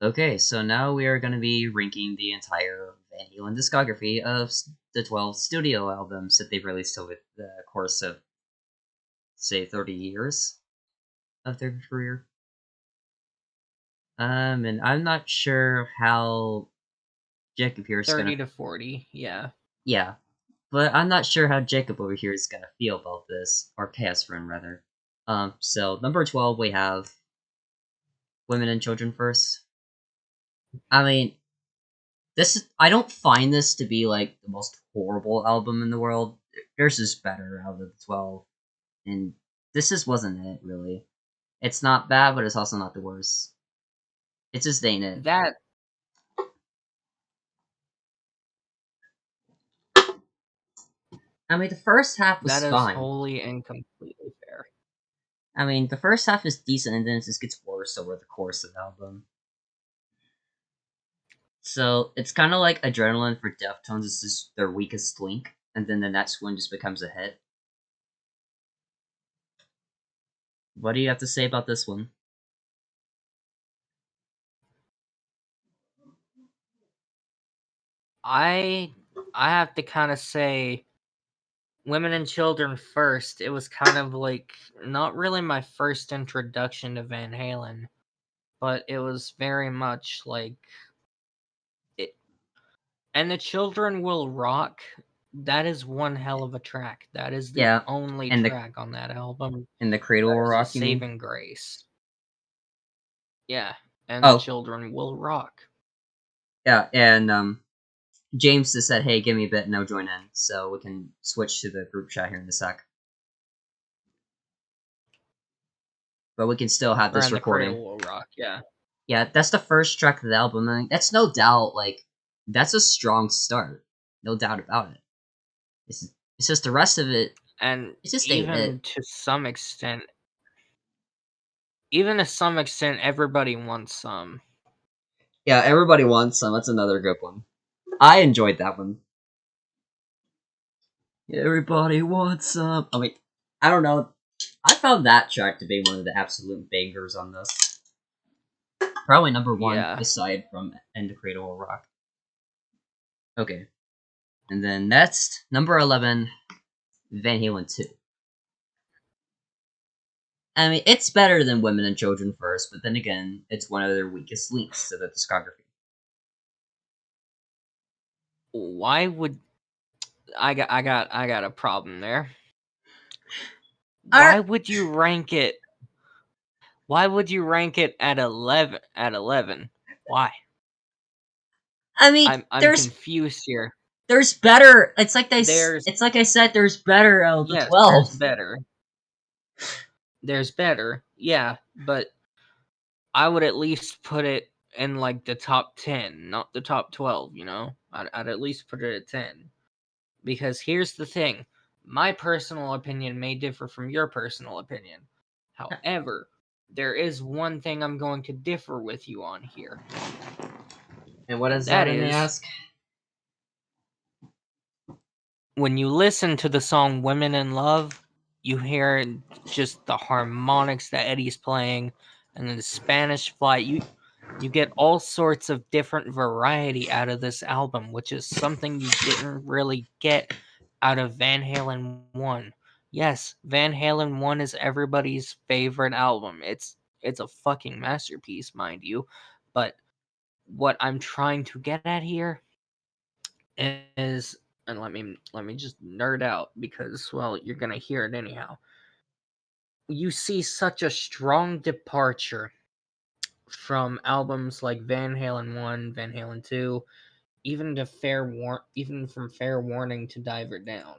Okay, so now we are going to be ranking the entire Van Halen discography of the 12 studio albums that they've released over the course of, say, 30 years of their career. And I'm not sure how Jacob here is 30 to 40, yeah. Yeah, but I'm not sure how Jacob over here is gonna feel about this, or khaosrin rather. So number 12 we have Women and Children First. I mean, I don't find this to be like the most horrible album in the world. There's just better out of the 12, and this just wasn't it really. It's not bad, but it's also not the worst. It just ain't it. That I mean, the first half was that is fine. wholly and completely fair. I mean, the first half is decent, and then it just gets worse over the course of the album. So it's kind of like Adrenaline for Deftones is just their weakest link, and then the next one just becomes a hit. What do you have to say about this one? I have to kind of say Women and Children First. It was kind of like not really my first introduction to Van Halen, but it was very much like it. And the Children Will Rock. That is one hell of a track. That is the Yeah, only and the track on that album Cradle that Will is a Rock, you mean? saving grace. Yeah, and the Oh, Children Will Rock. yeah, and James just said, "Hey, give me a bit, and I'll join in," so we can switch to the group chat here in a sec. But we can still have Or this and the recording. Cradle Will Rock, yeah. Yeah, that's the first track of the album, and that's no doubt that's a strong start, no doubt about it. It's just the rest of it. And It just ain't even it. to some extent, everybody wants some. Yeah, Everybody Wants Some. That's another good one. I enjoyed that one. Everybody wants some. I mean, I don't know. I found that track to be one of the absolute bangers on this. Probably number one, Yeah. aside from End of Cradle of Rock. Okay. And then next, number 11, Van Halen 2. I mean, it's better than Women and Children First, but then again, it's one of their weakest links to the discography. Why would I got a problem there. Why Are would you rank it? Why would you rank it at 11 at 11? Why? I mean, I'm confused here. there's better. There's It's like I said, there's better out of the yes, 12. there's better. There's better. Yeah, but I would at least put it in like the top 10, not the top 12, you know? I'd at least put it at 10. Because here's the thing, my personal opinion may differ from your personal opinion. However, there is one thing I'm going to differ with you on here. And what is That that, I may is, ask? when you listen to the song Women in Love, you hear just the harmonics that Eddie's playing, and then the Spanish fly. You get all sorts of different variety out of this album, which is something you didn't really get out of Van Halen 1. Yes, Van Halen 1 is everybody's favorite album. It's a fucking masterpiece, mind you. But what I'm trying to get at here is, and let me just nerd out because, well, you're going to hear it anyhow. You see such a strong departure from albums like Van Halen 1, Van Halen 2, even from Fair Warning to Diver Down.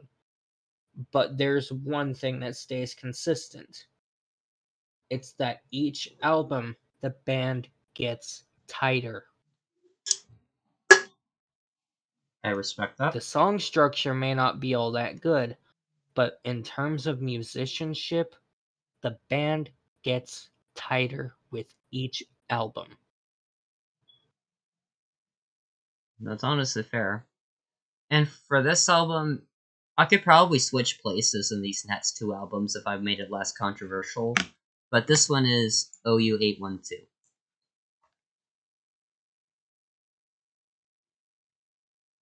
But there's one thing that stays consistent. It's that each album the band gets tighter. I respect that. The song structure may not be all that good, but in terms of musicianship, the band gets tighter with each album. That's honestly fair. And for this album, I could probably switch places in these next two albums if I made it less controversial. But this one is OU812.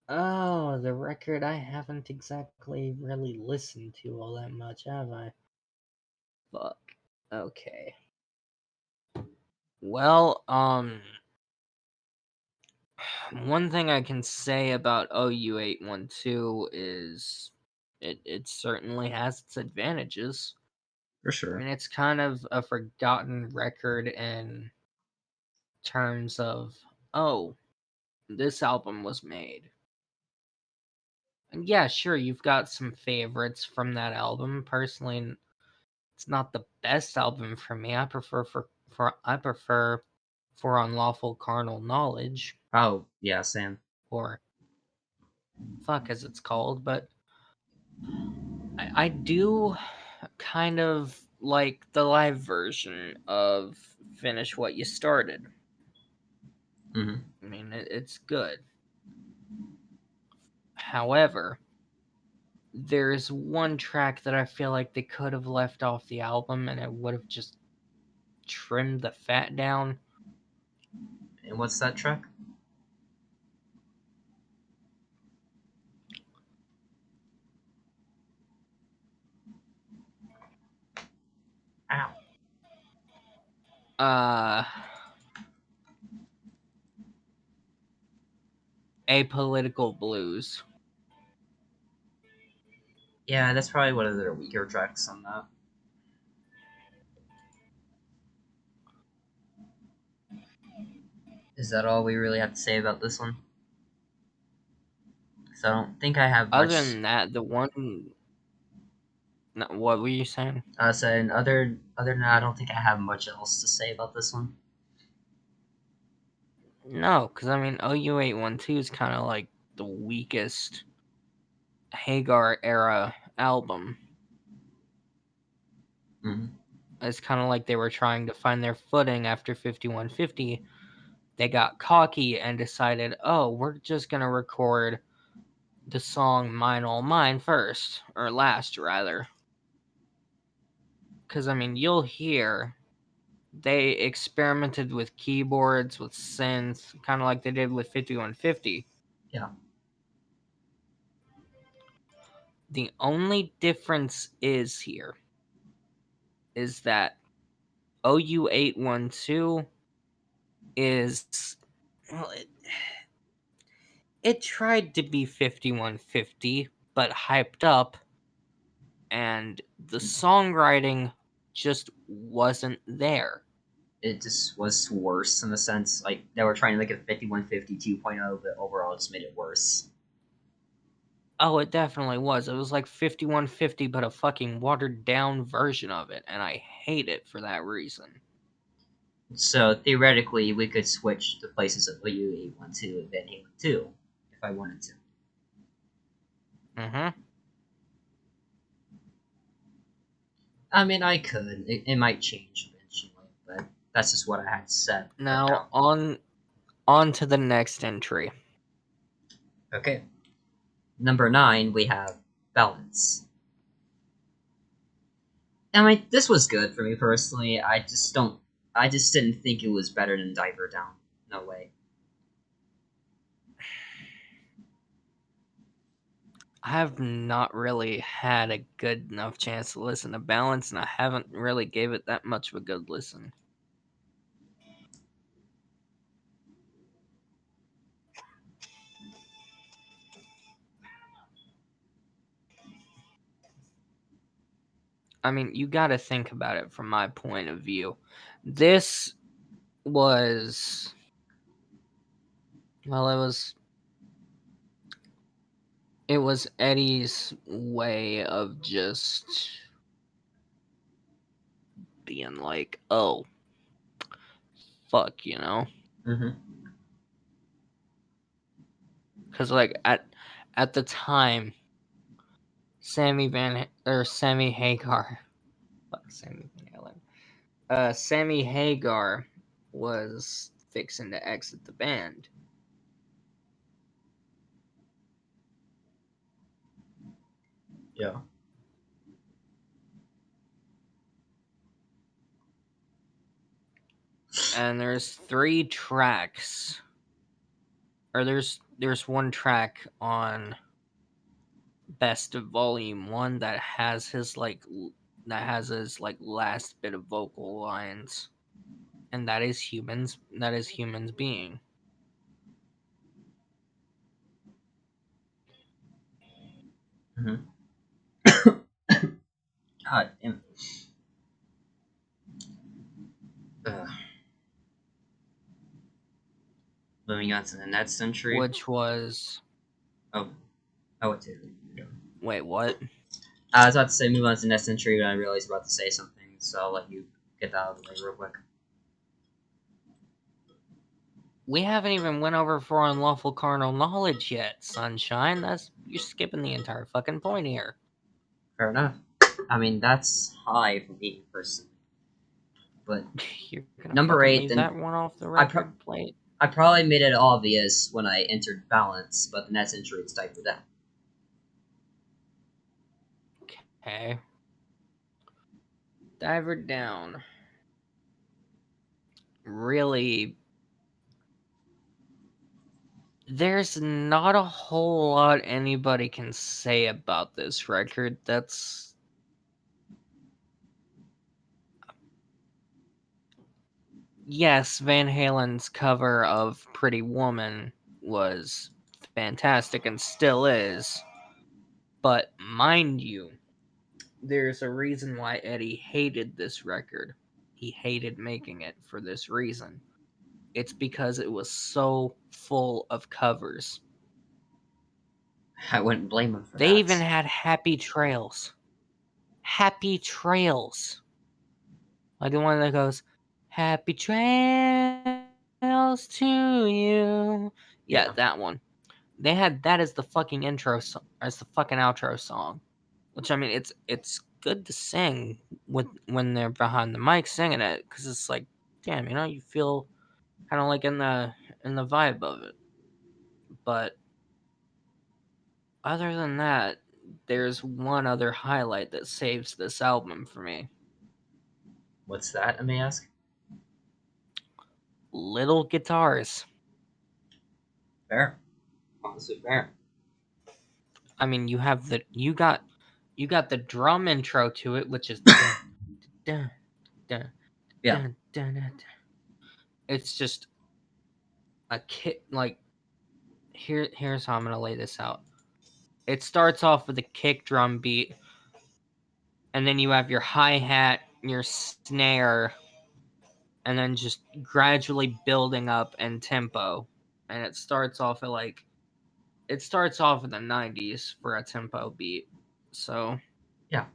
Oh, the record I haven't exactly really listened to all that much, have I? Fuck. Okay. Well, one thing I can say about OU812 is it certainly has its advantages. For I sure. mean, it's kind of a forgotten record in terms of, oh, this album was made. And yeah, sure, you've got some favorites from that album. Personally, it's not the best album for me. I prefer For Unlawful Carnal Knowledge, Oh, yeah, Sam. or fuck as it's called, but I do kind of like the live version of Finish What You Started. Hmm. I mean, it's good. However, there's one track that I feel like they could have left off the album and it would have just trimmed the fat down. And what's that track? Ow. Uh, Apolitical Blues. Yeah, that's probably one of their weaker tracks on that. Is that all we really have to say about this one? So I don't think I have Other much. than that, the one. No, what were you saying? Saying other than that, I don't think I have much else to say about this one. No, because I mean, OU812 is kind of like the weakest Hagar era album. Hmm. It's kind of like they were trying to find their footing after 5150. They got cocky and decided, oh, we're just going to record the song Mine All Mine first, or last, rather. Because, I mean, you'll hear they experimented with keyboards, with synths, kind of like they did with 5150. Yeah, The only difference is that OU812 is, well, it tried to be 5150, but hyped up, and the songwriting just wasn't there. it just was worse in the sense like they were trying to make a 5150 2.0, but overall it just made it worse. Oh, it definitely was. It was like 5150, but a fucking watered down version of it, and I hate it for that reason. So theoretically, we could switch the places of OU812 and Van Halen 2 if I wanted to. Mm-hmm. I mean, I could. It might change eventually, but that's just what I had set right Now now. on to the next entry. Okay. Number 9, we have Balance. I mean, this was good for me personally. I just didn't think it was better than Diver Down. No way. I have not really had a good enough chance to listen to Balance, and I haven't really gave it that much of a good listen. I mean, you got to think about it from my point of view. This was, well, it was Eddie's way of just being like, "Oh, fuck," Hmm. cuz like at the time Sammy Hagar, fuck Sammy Van Halen. Sammy Hagar was fixing to exit the band. Yeah. And there's 3 tracks, or there's there's one track on Best of Volume 1 that has his last bit of vocal lines, and that is humans being. Mhm. God damn. Ugh. Moving on to the next century. Which was Oh, oh, what did we do? wait, what? I was about to say move on to the next century, but I realized you were about to say something, so I'll let you get that out of the way real quick. We haven't even went over for unlawful carnal knowledge yet, sunshine. That's you're skipping the entire fucking point here. Fair enough. I mean, that's high for me personally. But You're gonna number fucking eight, leave then that one off the I pro- record plate? I probably made it obvious when I entered balance, but the next entry is typed for that. Okay. Diver down. Really, there's not a whole lot anybody can say about this record. That's yes, Van Halen's cover of Pretty Woman was fantastic and still is. But mind you, there's a reason why Eddie hated this record. He hated making it for this reason. It's because it was so full of covers. I wouldn't blame him for They even that. had Happy Trails. Happy Trails. Like the one that goes, Happy Trails to you. Yeah, Yeah. that one. They had that as the fucking as the fucking outro song. Which I mean, it's good to sing with when they're behind the mic singing it, because it's like, damn, you feel kind of like in the vibe of it. But other than that, there's one other highlight that saves this album for me. What's that, I may ask? Little guitars. Fair. Honestly, fair. I mean, you got the drum intro to it, which is dun dun dun Yeah. dun dun. Dun. It's just a kit. Like here's how I'm gonna lay this out. It starts off with a kick drum beat, and then you have your hi hat, your snare, and then just gradually building up in tempo. And it starts off in the 90s for a tempo beat. So Yeah.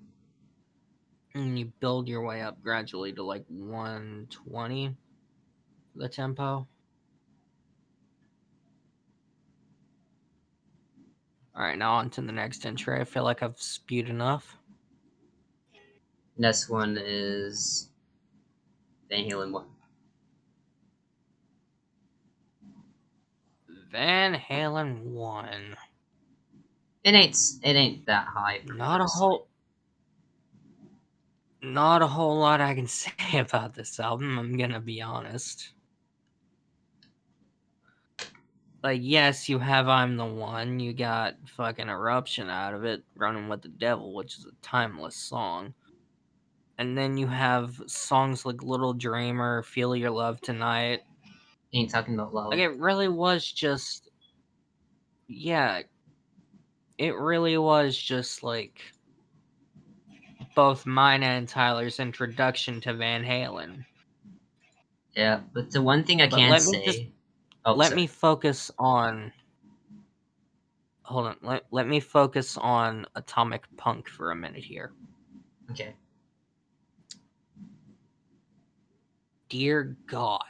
and you build your way up gradually to like 120 the tempo. All right, now on to the next entry. I feel like I've spewed enough. Next one is Van Halen 1. Van Halen 1. It ain't that high for me Not a personally. whole not a whole lot I can say about this album, I'm going to be honest. Like, yes, you have I'm the One. You got fucking Eruption out of it, Running with the Devil, which is a timeless song. And then you have songs like Little Dreamer, Feel Your Love Tonight. Ain't talking about Like, love. it really was just. Yeah, it really was just like both mine and Tyler's introduction to Van Halen. Yeah, but the one thing I But can say. Oh, let me sorry. focus on. Hold on. Let me focus on Atomic Punk for a minute here. Okay. Dear God.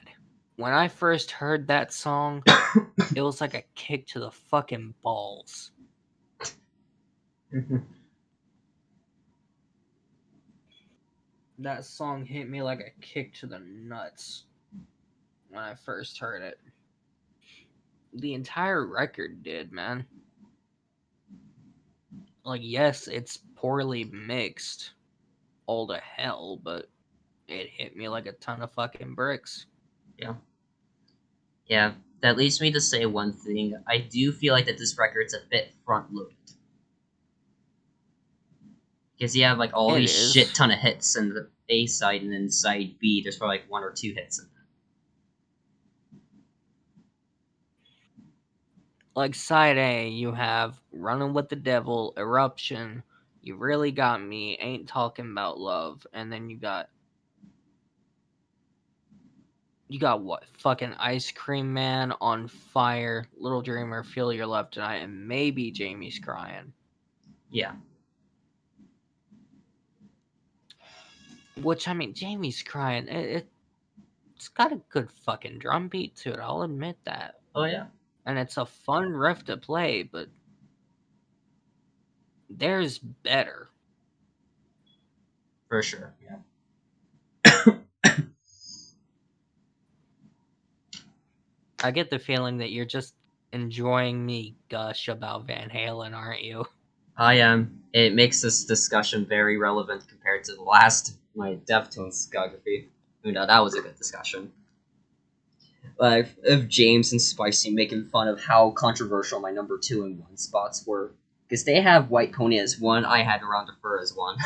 When I first heard that song, it was like a kick to the fucking balls. That song hit me like a kick to the nuts when I first heard it. The entire record did, man. Like, yes, it's poorly mixed, all to hell, but it hit me like a ton of fucking bricks. Yeah. Yeah. That leads me to say one thing. I do feel like that this record's a bit front loaded. Because you have like all It these shit is. ton of hits in the A side, and then side B, there's probably like 1 or 2 hits in that. Like side A, you have Running with the Devil, Eruption, You Really Got Me, Ain't Talking About Love, and then you got what? Fucking Ice Cream Man, On Fire, Little Dreamer, Feel Your Love Tonight, and maybe Jamie's Crying. Yeah. Which, I mean, Jamie's Crying, it's got a good fucking drum beat to it, I'll admit that. Oh yeah. And it's a fun riff to play, but there's better. For sure. Yeah. I get the feeling that you're just enjoying me gush about Van Halen, aren't you? I am. It makes this discussion very relevant compared to the last my Deftones discography. That was a good discussion. Like of James and Spicy making fun of how controversial my number 2 and 1 spots were. Because they have White Pony as 1, I had Around the Fur as 1.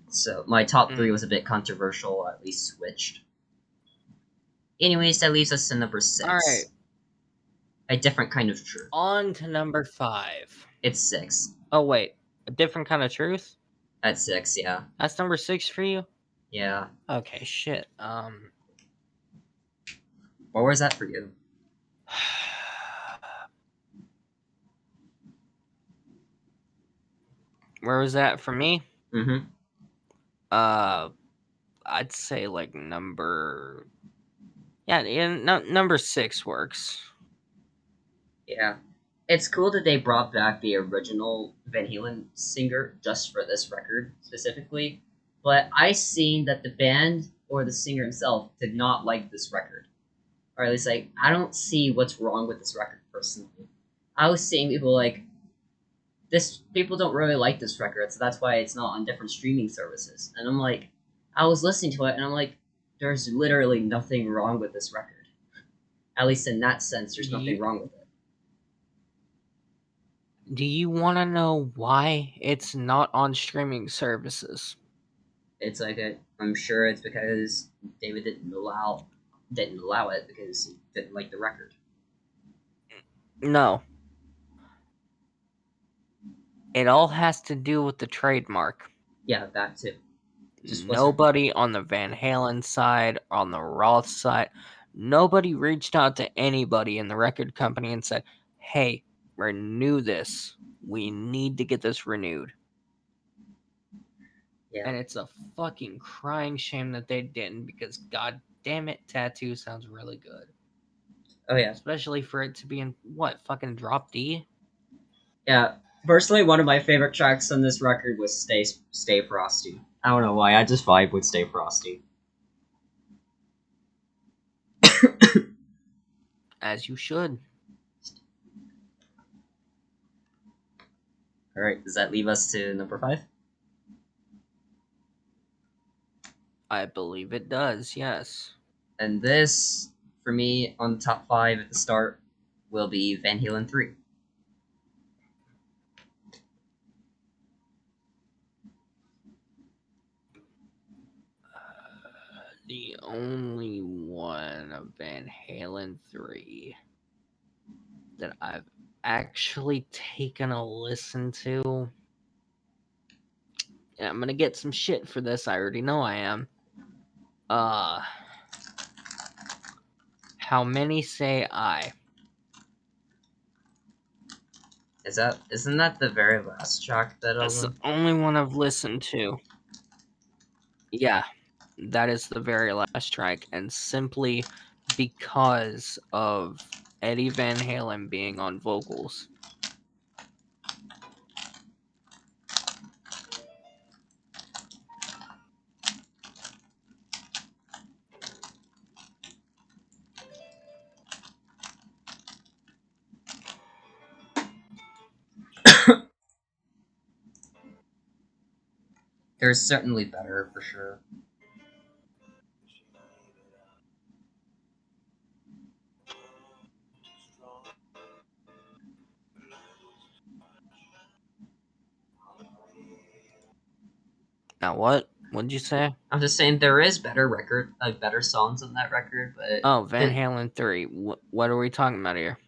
So my top 3 was a bit controversial, at least switched. Anyways, that leaves us to number All right, 6. A different kind of truth. on to number 5. It's 6. Oh wait, a different kind of truth. At 6, yeah. That's number 6 for you. Yeah. Okay, shit. What was that for you? Where was that for me? Mm-hmm. Uh, I'd say like number. Yeah, no, number 6 works. Yeah. It's cool that they brought back the original Van Halen singer just for this record specifically, but I seen that the band or the singer himself did not like this record. Or at least, like, I don't see what's wrong with this record personally. I was seeing people like, this, people don't really like this record, so that's why it's not on different streaming services. And I'm like, I was listening to it, and I'm like, there's literally nothing wrong with this record. At least in that sense, there's nothing wrong with it. Do you want to know why it's not on streaming services? It's like I'm sure it's because David didn't allow it because he didn't like the record. No. It all has to do with the trademark. Yeah, that too. Just wasn't. Nobody on the Van Halen side, on the Roth side, nobody reached out to anybody in the record company and said, hey, renew this. We need to get this renewed. Yeah. And it's a fucking crying shame that they didn't because god damn it, Tattoo sounds really good. Oh yeah. Especially for it to be in what, fucking drop D? Yeah. Personally, one of my favorite tracks on this record was Stay Frosty. I don't know why. I just vibe with Stay Frosty. As you should. All right. Does that leave us to number 5? I believe it does, yes. And this, for me, on the top 5 at the start, will be Van Halen 3. The only one of Van Halen 3 that I've actually taken a listen to. And I'm gonna get some shit for this, I already know I am. How Many Say I? Isn't that the very last track that That's the album? only one I've listened to. Yeah, that is the very last track, and simply because of Eddie Van Halen being on vocals. There's certainly better for sure. Now what? What'd you say? I'm just saying there is better songs on that record, but Oh, Van Halen 3. What are we talking about here?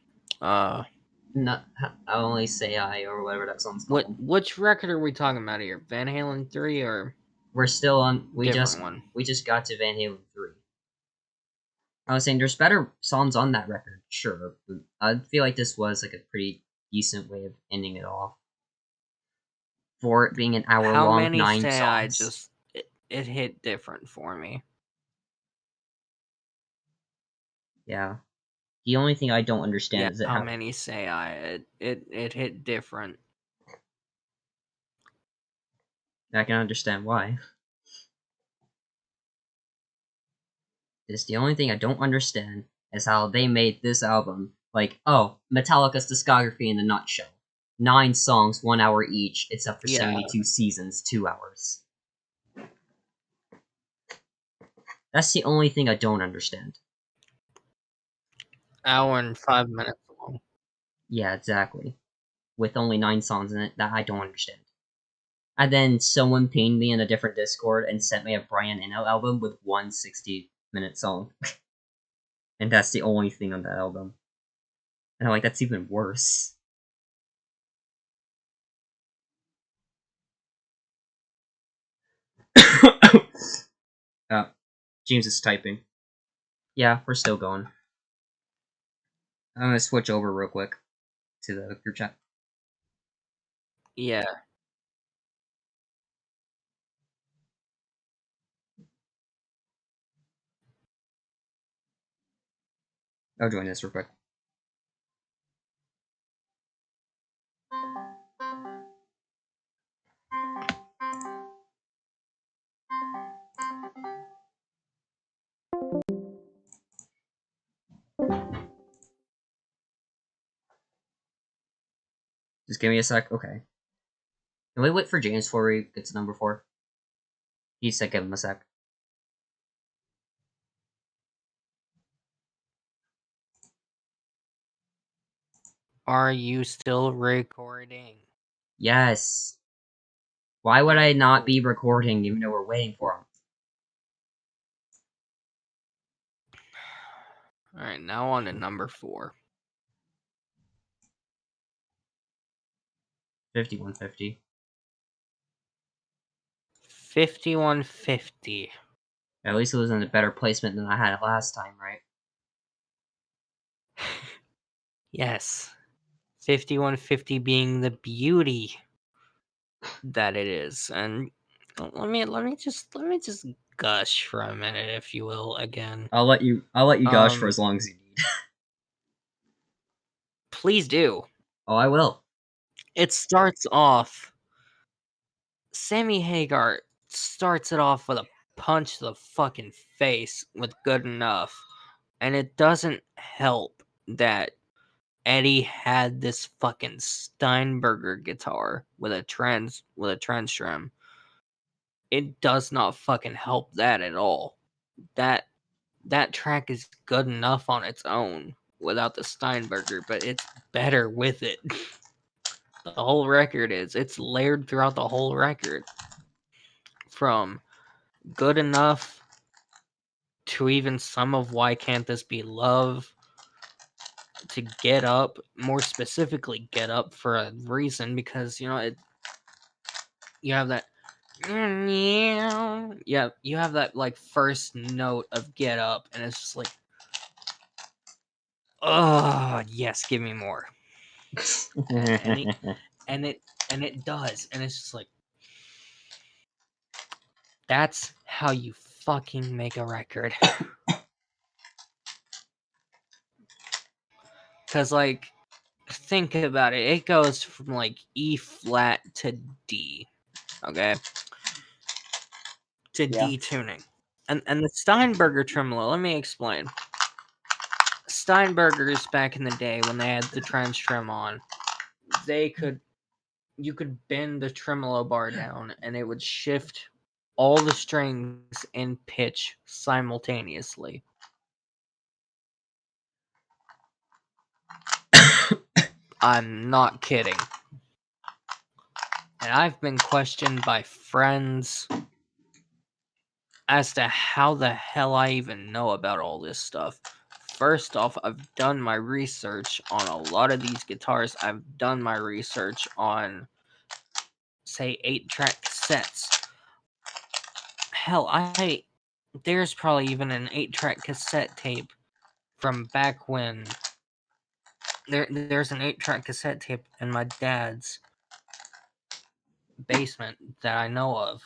Not I only say I or whatever that song's called. Which record are we talking about here? Van Halen 3 or We're still on. different one? We just got to Van Halen 3. I was saying there's better songs on that record, sure. But I feel like this was like a pretty decent way of ending it off. For it being an hour How long, many 9 say I songs. just it hit different for me. Yeah. The only thing I don't understand is that how many say I it hit different. I can understand why. It's the only thing I don't understand is how they made this album like, oh, Metallica's discography in a nutshell. 9 songs, 1 hour each. It's up for Yeah. 72 seasons, 2 hours. That's the only thing I don't understand. Hour and 5 minutes long. Yeah, exactly. With only 9 songs in it, that I don't understand. And then someone pinged me in a different Discord and sent me a Brian Eno album with one 60-minute song. And that's the only thing on that album. And I'm like, that's even worse. James is typing. Yeah, we're still going. I'm gonna switch over real quick to the group chat. Yeah. I'll join this real quick. Just give me a sec. Okay. Can we wait for James before we get to number 4? He said give him a sec. Are you still recording? Yes. Why would I not be recording even though we're waiting for him? Alright, now on to number 4. 5150. 5150. At least it was in a better placement than I had it last time, right? Yes. 5150 being the beauty that it is. And let me just gush for a minute, if you will, again. I'll let you gush for as long as you need. Please do. Oh, I will. It starts off. Sammy Hagar starts it off with a punch to the fucking face with Good Enough. And it doesn't help that Eddie had this fucking Steinberger guitar with a trans trim. It does not fucking help that at all. That track is good enough on its own without the Steinberger, but it's better with it. The whole record is. It's layered throughout the whole record. From Good Enough to even some of Why Can't This Be Love to Get Up, more specifically Get Up for a reason, because you have that yeah, you have that like first note of Get Up and it's just like, oh yes, give me more. and it does, and it's just like, that's how you fucking make a record. Because like, think about it, it goes from like E flat to D, okay, to Yeah. D tuning, and the Steinberger tremolo, let me explain. Steinbergers back in the day when they had the trans trim on, you could bend the tremolo bar down and it would shift all the strings in pitch simultaneously. I'm not kidding. And I've been questioned by friends as to how the hell I even know about all this stuff. First off, I've done my research on a lot of these guitars. I've done my research on, say, 8-track cassettes. Hell, there's probably even an 8-track cassette tape from back when there's an 8-track cassette tape in my dad's basement that I know of.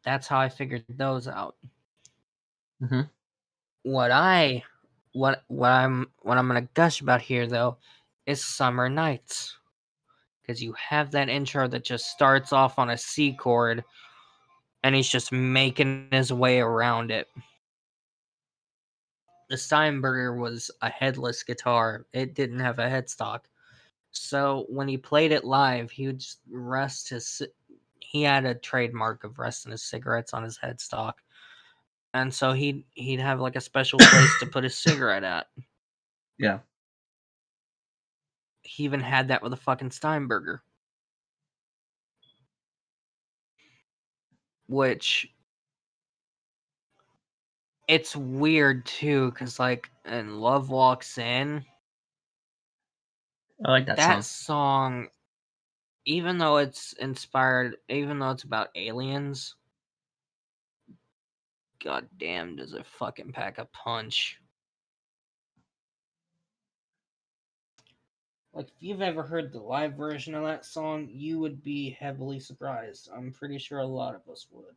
That's how I figured those out. Mm-hmm. What I'm gonna gush about here though is Summer Nights, because you have that intro that just starts off on a C chord and he's just making his way around it. The Steinberger was a headless guitar. It didn't have a headstock. So when he played it live, he would just he had a trademark of resting his cigarettes on his headstock. And so he'd have like a special place to put his cigarette at. Yeah. He even had that with a fucking Steinberger. Which it's weird too, because like in Love Walks In, I like that that song. song, even though it's about aliens, god damn does it fucking pack a punch. Like, if you've ever heard the live version of that song, you would be heavily surprised. I'm pretty sure a lot of us would.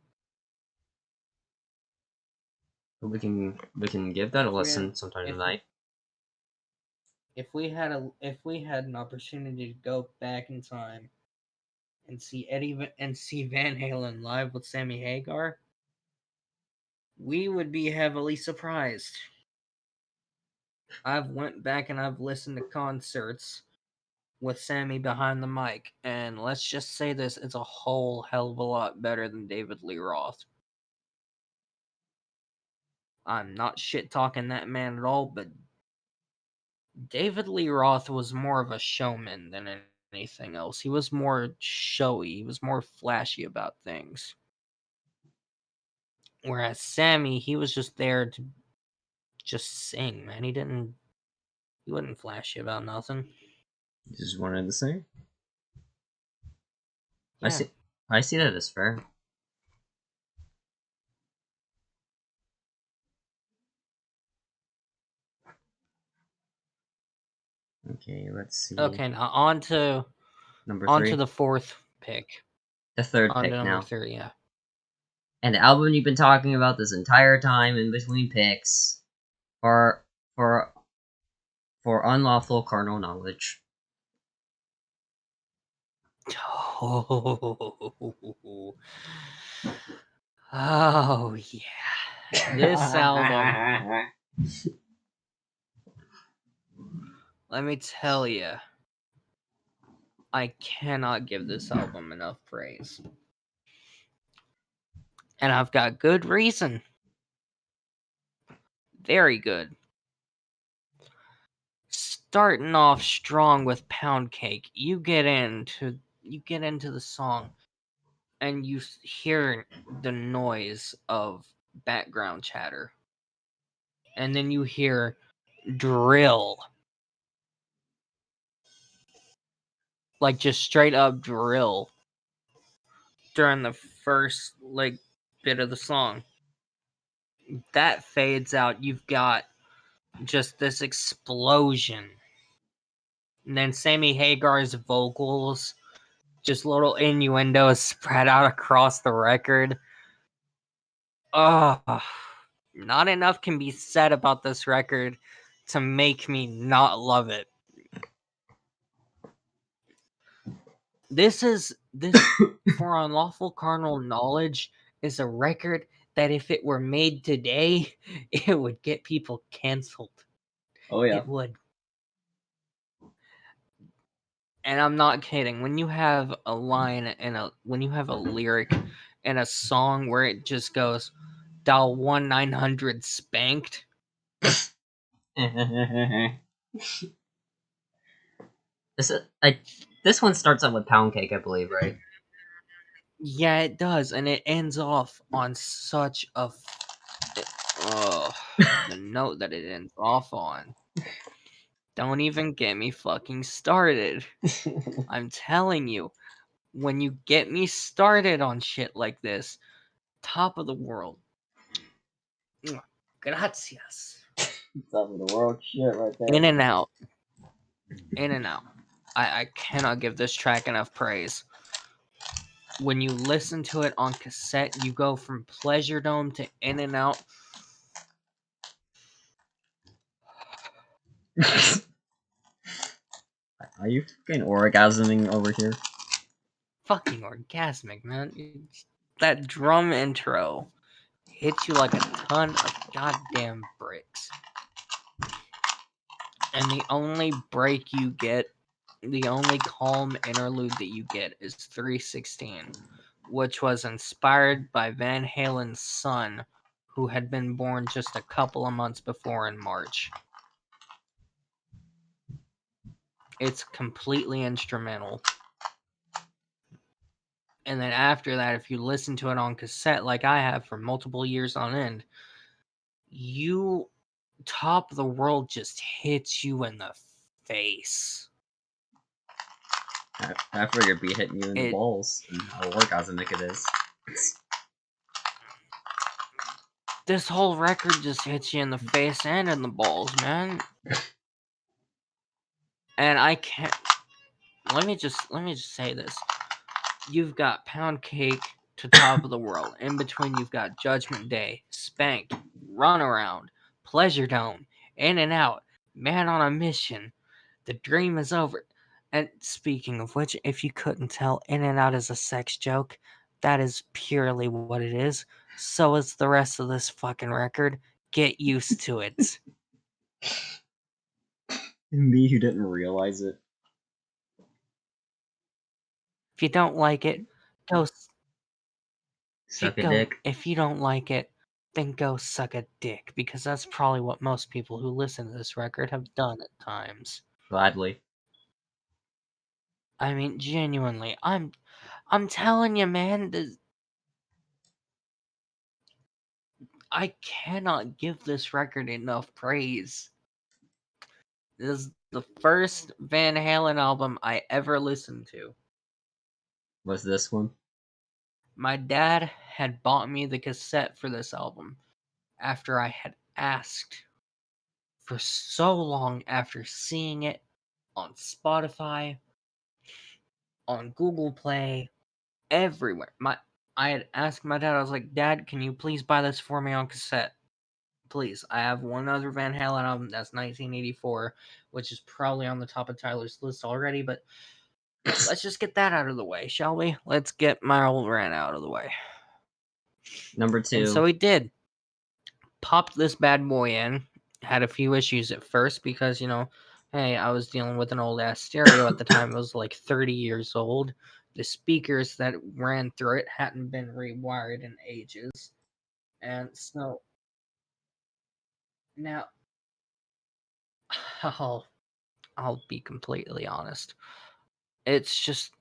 We can give that a If we had, listen sometime if tonight. if we had an opportunity to go back in time and see Van Halen live with Sammy Hagar, we would be heavily surprised. I've went back and I've listened to concerts with Sammy behind the mic, and let's just say this: it's a whole hell of a lot better than David Lee Roth. I'm not shit talking that man at all, but David Lee Roth was more of a showman than anything else. He was more showy, he was more flashy about things. Whereas Sammy, he was just there to just sing, man. He wasn't flashy about nothing. You just wanted to sing. I Yeah. see. I see that as fair. Okay, let's see. Okay, now Number on to three, the fourth pick. the third On to pick number now, 3, yeah. and the album you've been talking about this entire time in between picks, for for for unlawful carnal knowledge. Oh yeah. This album, let me tell you, I cannot give this album enough praise. And I've got good reason. Very good. Starting off strong with Pound Cake, you get into the song and you hear the noise of background chatter. And then you hear drill. Like just straight up drill during the first like bit of the song. That fades out. You've got just this explosion. And then Sammy Hagar's vocals, just little innuendos spread out across the record. Oh, not enough can be said about this record to make me not love it. This for unlawful carnal knowledge is a record that if it were made today, it would get people canceled. Oh yeah. It would. And I'm not kidding. When you have a when you have a lyric in a song where it just goes dial 1-900 spanked. this is, I this one starts out with Pound Cake, I believe, right? Yeah, it does, and it ends off on such a the note that it ends off on. Don't even get me fucking started. I'm telling you, when you get me started on shit like this, top of the world. Gracias. Top of the world shit right there. In and out. In and out. I cannot give this track enough praise. When you listen to it on cassette, you go from Pleasure Dome to In and Out. Are you fucking orgasming over here? Fucking orgasmic, man. That drum intro hits you like a ton of goddamn bricks. And the only break you get, the only calm interlude that you get is 316, which was inspired by Van Halen's son, who had been born just a couple of months before in March. It's completely instrumental. And then after that, if you listen to it on cassette like I have for multiple years on end, you Top of the World just hits you in the face. I figured be hitting you in the It balls and how orgasmic it is. This whole record just hits you in the face and in the balls, man. And I can't. Let me just say this. You've got Pound Cake to Top of the World. In between, you've got Judgment Day, Spanked, Runaround, Pleasure Dome, In and Out, Man on a Mission, The Dream is Over. And speaking of which, if you couldn't tell, In and Out is a sex joke. That is purely what it is. So is the rest of this fucking record. Get used to it. Me who didn't realize it. If you don't like it, go. Suck a dick. If you don't like it, then go suck a dick, because that's probably what most people who listen to this record have done at times. Gladly. I mean, genuinely, I'm telling you, man, I cannot give this record enough praise. This is the first Van Halen album I ever listened to. Was this one? My dad had bought me the cassette for this album after I had asked for so long after seeing it on Spotify, on Google Play, everywhere. I had asked my dad, I was like, Dad, can you please buy this for me on cassette? Please. I have one other Van Halen album, that's 1984, which is probably on the top of Tyler's list already, but let's just get that out of the way, shall we? Let's get my old rant out of the way. Number And so 2. he did. Popped this bad boy in. Had a few issues at first because, hey, I was dealing with an old ass stereo at the time. It was like 30 years old. The speakers that ran through it hadn't been rewired in ages. And so now I'll be completely honest. It's just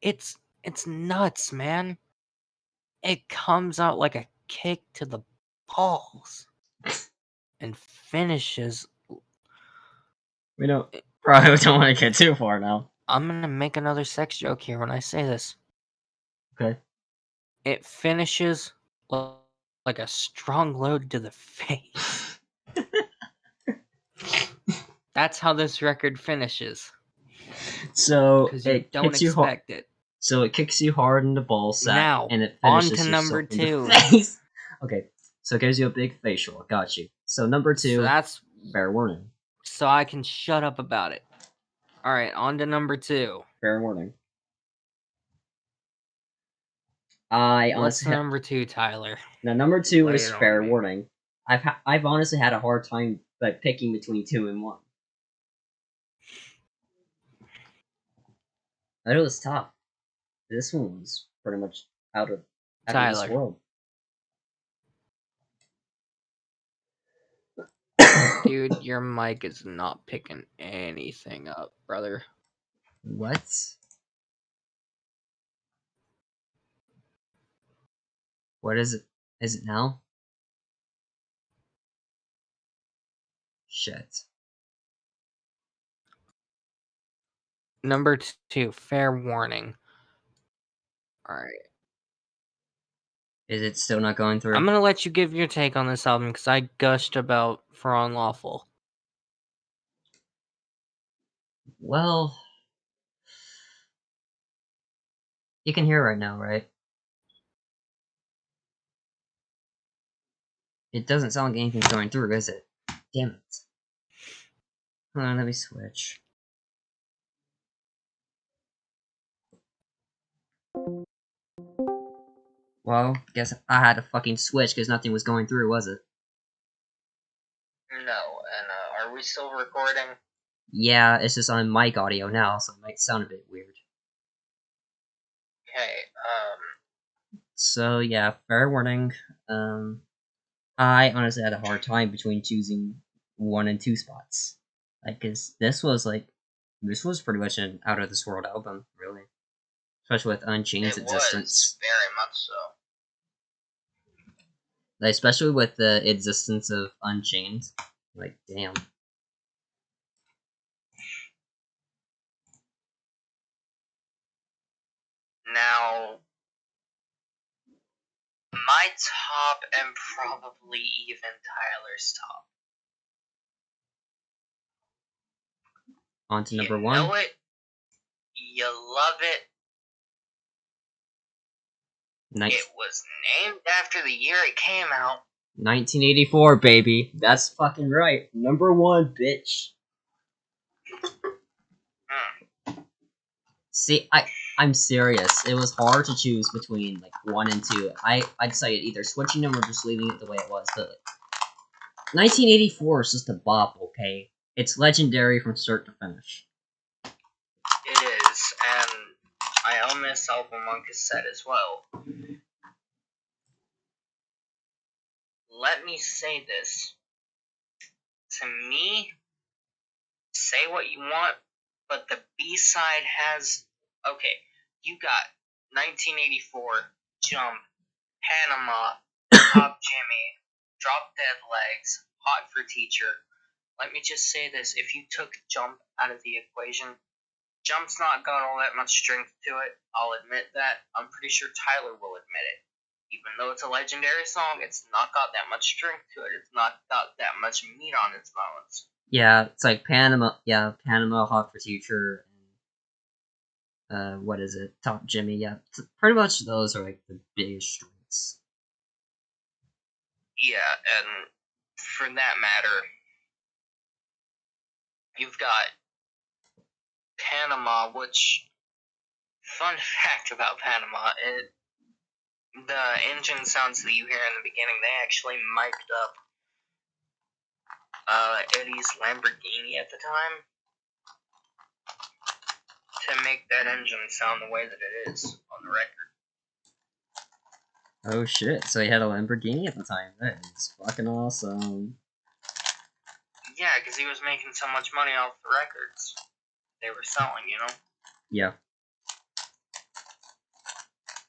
it's nuts, man. It comes out like a kick to the balls and finishes. We probably don't want to get too far now. I'm gonna make another sex joke here when I say this. Okay. It finishes like a strong load to the face. That's how this record finishes. So Because you it don't kicks you hard. expect it. So it kicks you hard in the ball sack, Now, and it on finishes to number yourself in the 2. face. Okay, so it gives you a big facial. Got you. So number 2. So that's fair warning. so I can shut up about it. All right, on to number 2. Fair warning. I What's honestly number 2, Tyler? now number 2 Lay is it on fair me. warning. I've honestly had a hard time picking between 2 and 1. I know it's tough. This one was pretty much out of this Tyler, world. dude, your mic is not picking anything up, brother. What? What is it? Is it now? Shit. Number 2, Fair Warning. Alright. Is it still not going through? I'm gonna let you give your take on this album because I gushed about For Unlawful. Well, you can hear right now, right? It doesn't sound like anything's going through, is it? Damn it. Hold on, let me switch. Well, guess I had to fucking switch because nothing was going through, was it? No, and are we still recording? Yeah, it's just on mic audio now, so it might sound a bit weird. Okay, So yeah, fair warning. I honestly had a hard time between choosing 1 and 2 spots. Like, cause this was pretty much an out of this world album, really. Especially with Unchained's existence. very much so. Like, especially with the existence of Unchained. Like, damn. Now, my top and probably even Tyler's top. On to number You 1. know it, you love it. It was named after the year it came out. 1984, baby. That's fucking right. Number 1, bitch. See, I'm serious. It was hard to choose between like 1 and 2. I decided either switching them or just leaving it the way it was. But like, 1984 is just a bop, okay? It's legendary from start to finish. It is, and I own this album on cassette as well. Let me say this. To me, say what you want, but the B-side has... Okay, you got 1984, Jump, Panama, Top Jimmy, Drop Dead Legs, Hot for Teacher. Let me just say this. If you took Jump out of the equation, Jump's not got all that much strength to it. I'll admit that. I'm pretty sure Tyler will admit it. Even though it's a legendary song, it's not got that much strength to it. It's not got that much meat on its bones. Yeah, it's like Panama. Yeah, Panama, Hot for Teacher, and what is it? Top Jimmy. Yeah, pretty much those are like the biggest strengths. Yeah, and for that matter, you've got Panama, which, fun fact about Panama, the engine sounds that you hear in the beginning, they actually mic'd up Eddie's Lamborghini at the time to make that engine sound the way that it is on the record. Oh shit! So he had a Lamborghini at the time. That is fucking awesome. Yeah, because he was making so much money off the records they were selling, you know? Yeah.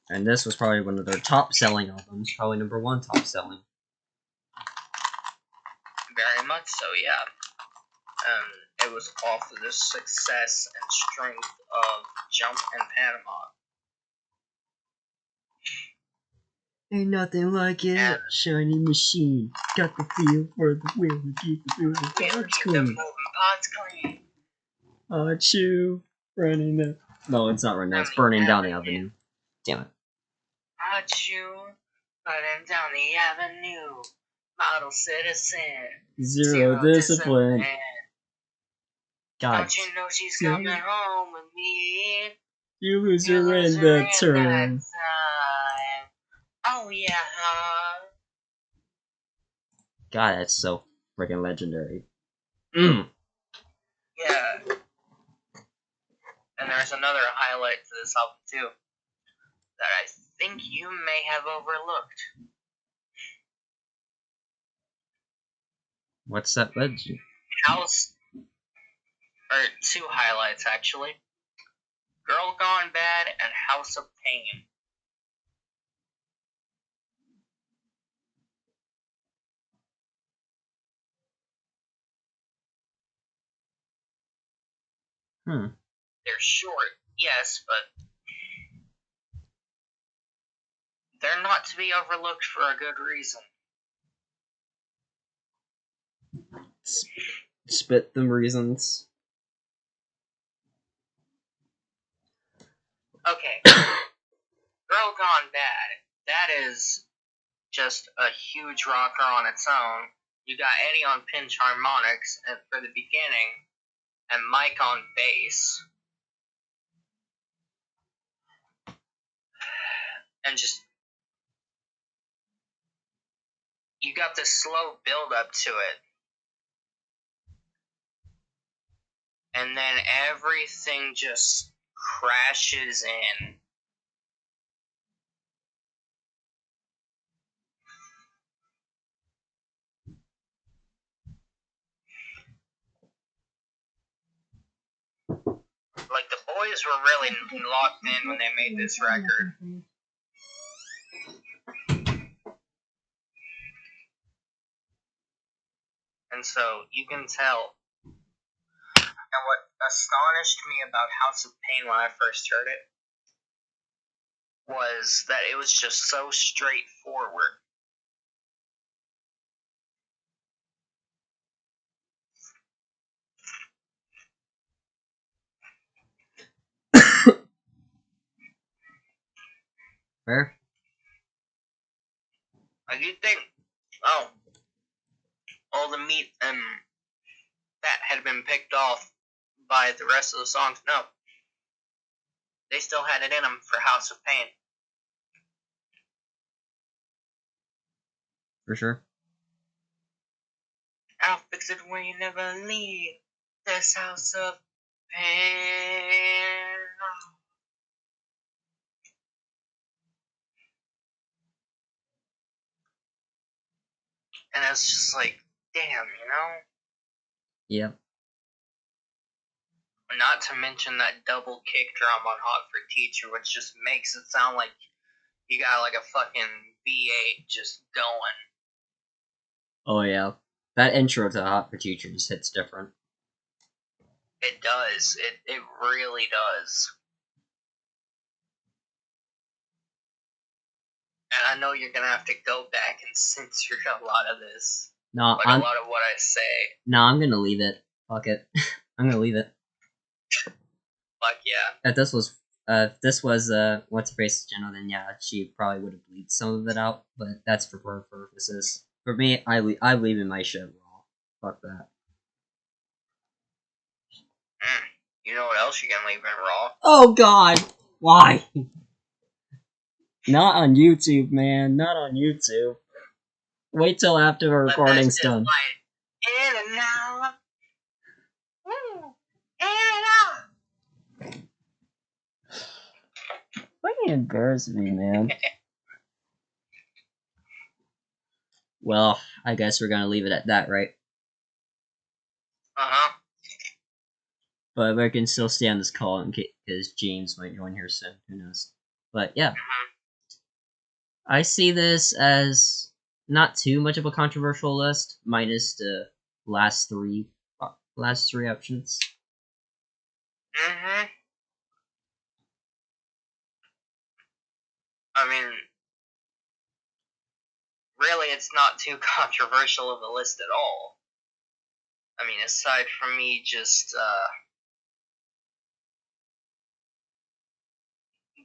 And this was probably one of their top selling albums. Probably number 1 top selling. Very much so, yeah. It was off of the success and strength of Jump and Panama. Ain't nothing like it. And Shiny machine. Got the feel for the wheel to keep the moving parts clean. Aren't you running the... No, it's not running now. It's burning down the avenue. Damn it. Aren't you running down the avenue? Model citizen. Zero discipline. God. Don't you know she's coming home with me? You lose her in the turn. Oh yeah. God, that's so freaking legendary. Yeah. And there's another highlight to this album too that I think you may have overlooked. What's that legend? Two highlights actually. Girl Gone Bad and House of Pain. Hmm. They're short, yes, but they're not to be overlooked for a good reason. Spit them reasons. Okay, Girl Gone Bad. That is just a huge rocker on its own. You got Eddie on pinch harmonics for the beginning, and Mike on bass. And just, you got this slow build up to it. And then everything just crashes in. Like, the boys were really locked in when they made this record. And so, you can tell. And what astonished me about House of Pain when I first heard it was that it was just so straightforward. Where? Like, you'd think, oh, all the meat and fat had been picked off by the rest of the songs. No. They still had it in them for House of Pain. For sure. I'll fix it when you never leave this House of Pain. And it's just like, damn, you know? Yep. Not to mention that double kick drum on Hot for Teacher, which just makes it sound like you got like a fucking V8 just going. Oh yeah. That intro to Hot for Teachers hits different. It does. It really does. And I know you're gonna have to go back and censor a lot of this. No, Like, a lot of what I say. No, I'm gonna leave it. Fuck it. I'm gonna leave it. Fuck yeah. If this was what's her face channel, then yeah, she probably would have bleeped some of it out. But that's for her purposes. For me, I'm leaving my shit raw. Fuck that. You know what else you can leave in raw? Oh God, why? Not on YouTube, man. Not on YouTube. Wait till after the recording's done. Like, in and out. Woo. In and out. Why you embarrass me, man? Well, I guess we're gonna leave it at that, right? Uh-huh. But we can still stay on this call in case because James might join here soon. Who knows? But yeah, I see this as not too much of a controversial list, minus the last three options. Mm-hmm. I mean, really, it's not too controversial of a list at all. I mean, aside from me just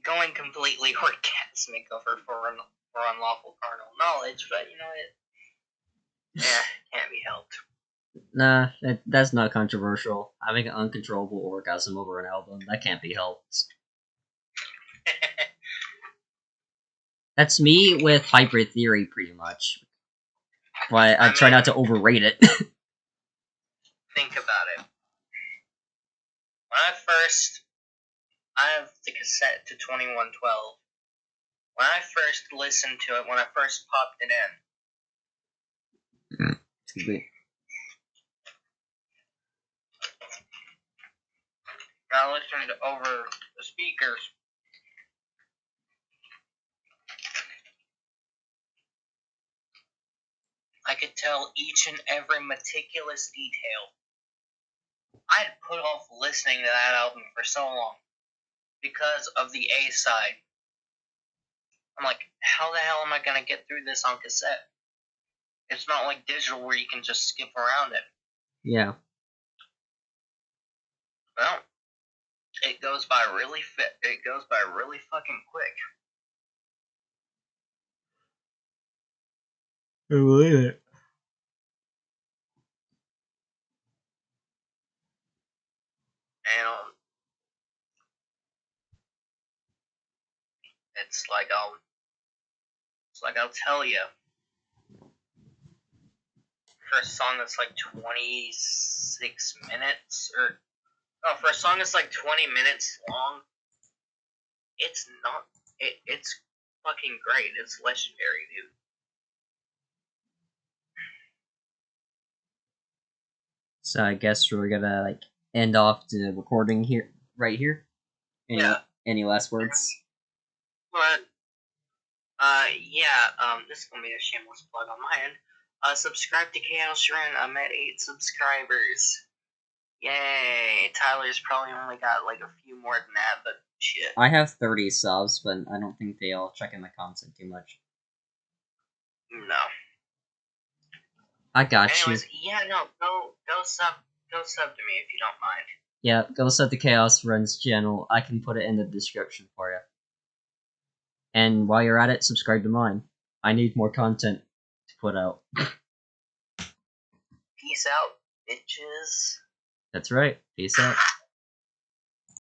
going completely orgasmic over for unlawful carnal knowledge, but you know it. Can't be helped. Nah, that's not controversial. Having an uncontrollable orgasm over an album, that can't be helped. That's me with Hybrid Theory, pretty much. But I try not to overrate it. Think about it. I have the cassette to 2112. When I first listened to it, when I first popped it in, Excuse me. I listened over the speakers. I could tell each and every meticulous detail I had put off listening to that album for so long because of the A side. I'm like, how the hell am I gonna get through this on cassette? It's not like digital where you can just skip around it. Yeah. Well, it goes by really It goes by really fucking quick. I believe it. And it's like I'll tell you. For a song that's like 26 minutes, or no, for a song that's like 20 minutes long, it's not. It's fucking great. It's legendary, dude. So I guess we're gonna like end off the recording here, right here. Any last words? But this is gonna be a shameless plug on my end. Subscribe to khaosrin. I'm at 8 subscribers. Yay! Tyler's probably only got like a few more than that, but shit. I have 30 subs, but I don't think they all check in the content too much. No. I got Anyways, you. yeah, no, go sub to me if you don't mind. Yeah, go sub the Chaos Runs channel. I can put it in the description for you. And while you're at it, subscribe to mine. I need more content to put out. Peace out, bitches. That's right. Peace out.